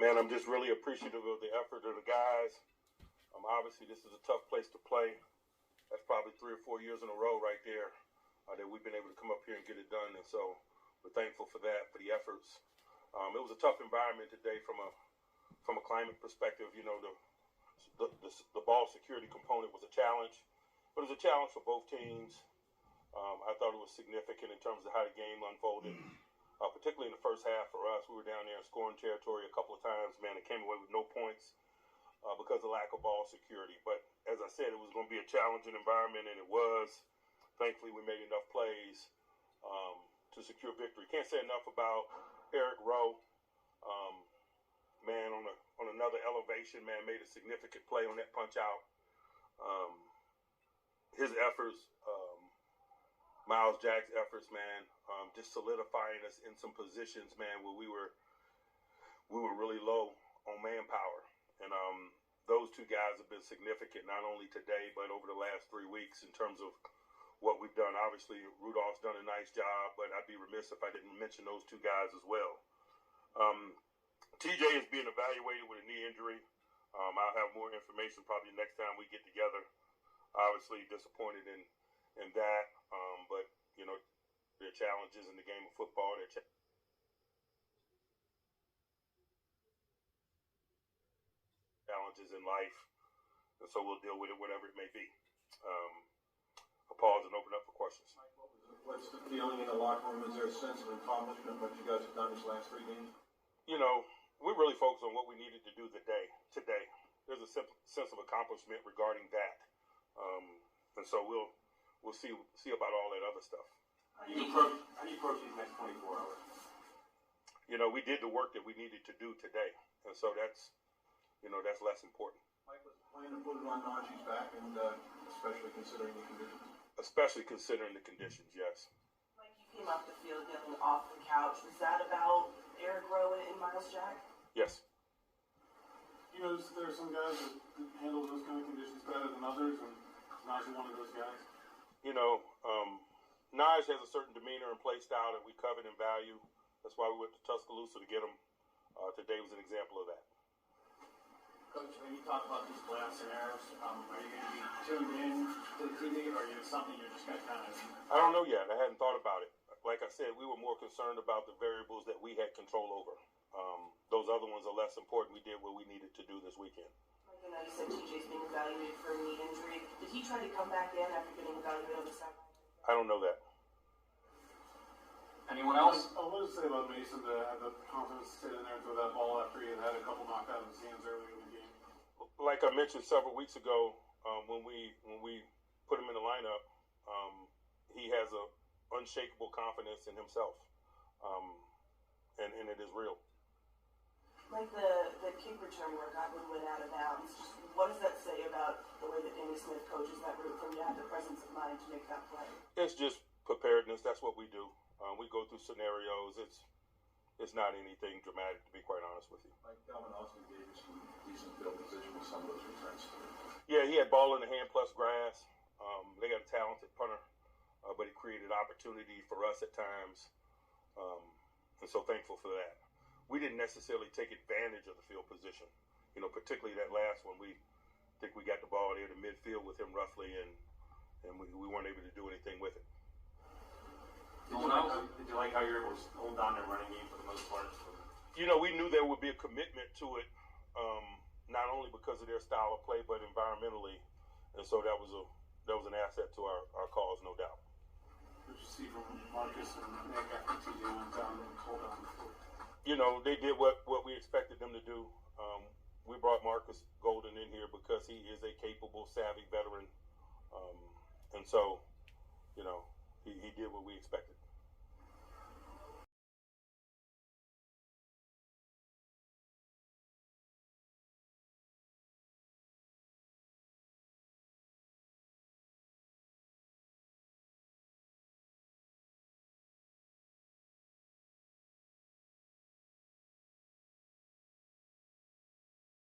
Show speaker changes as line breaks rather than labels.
Man, I'm just really appreciative of the effort of the guys. Obviously, this is a tough place to play. That's probably 3 or 4 years in a row right there that we've been able to come up here and get it done. And so we're thankful for that, for the efforts. It was a tough environment today from a climate perspective. You know, the ball security component was a challenge, but it was a challenge for both teams. I thought it was significant in terms of how the game unfolded, particularly in the first half for us. We were down there in scoring territory a couple of times, man, and came away with no points because of lack of ball security. But as I said, it was going to be a challenging environment, and it was. Thankfully, we made enough plays to secure victory. Can't say enough about Eric Rowe. Man, on another elevation, man, made a significant play on that punch out. His efforts, Miles Jack's efforts, man, just solidifying us in some positions, man, where we were really low on manpower. And those two guys have been significant, not only today, but over the last 3 weeks in terms of what we've done. Obviously, Rudolph's done a nice job, but I'd be remiss if I didn't mention those two guys as well. TJ is being evaluated with a knee injury. I'll have more information probably next time we get together. Obviously, disappointed in that, but, you know, there are challenges in the game of football. There are challenges in life, and so we'll deal with it, whatever it may be. I'll pause and open up for questions.
What's the feeling in the locker room? Is there a sense of accomplishment what you guys have done these last 3 games?
You know, we're really focused on what we needed to do today. There's a sense of accomplishment regarding that, and so we'll see about all that other stuff.
How do you approach these next 24 hours?
You know, we did the work that we needed to do today, and so that's less important.
Mike, was the plan to put it on Najee's back, and especially considering the conditions?
Especially considering the conditions, yes.
Mike, you came off the field getting off the couch. Was that about Eric Rowe and Miles Jack?
Yes.
You know, there are some guys that handle those kind of conditions better than others, and Najee one of those guys.
You know, Naj has a certain demeanor and play style that we covet and value. That's why we went to Tuscaloosa to get him. Today was an example of that.
Coach, when you talk about these playoff scenarios, are you going to be tuned in to the TV, or is it something you're just going to kind of...
I don't know yet. I hadn't thought about it. Like I said, we were more concerned about the variables that we had control over. Those other ones are less important. We did what we needed to do this weekend.
Mike, I know you said TJ's being evaluated for a knee injury. Did he try to come back in after getting evaluated on the sideline?
I don't know that.
Anyone else?
I want to say about Mason to have the confidence to sit in there and throw that ball after he had a couple knocked out of his hands earlier in the game.
Like I mentioned several weeks ago, when we put him in the lineup, he has a unshakable confidence in himself, and it is real.
Like the kick return where Godwin went out of bounds, just what does that say about the way that Danny Smith coaches that route from you to have the presence of mind to make that play?
It's just preparedness. That's what we do. We go through scenarios. It's not anything dramatic, to be quite honest with you.
Mike, Calvin also gave you some decent field position with some of those returns.
Yeah, he had ball in the hand plus grass. They got a talented punter, but he created opportunity for us at times, and so thankful for that. We didn't necessarily take advantage of the field position, you know, particularly that last one. We think we got the ball there to midfield with him roughly, and we weren't able to do anything with it.
Did you like how you were able to hold down their running game for the most part?
You know, we knew there would be a commitment to it, not only because of their style of play, but environmentally, and so that was an asset to our cause, no doubt.
What did you see from Marcus and Nick after TJ went down and hold on?
You know, they did what we expected them to do. We brought Marcus Golden in here because he is a capable, savvy veteran, and so, you know, he did what we expected.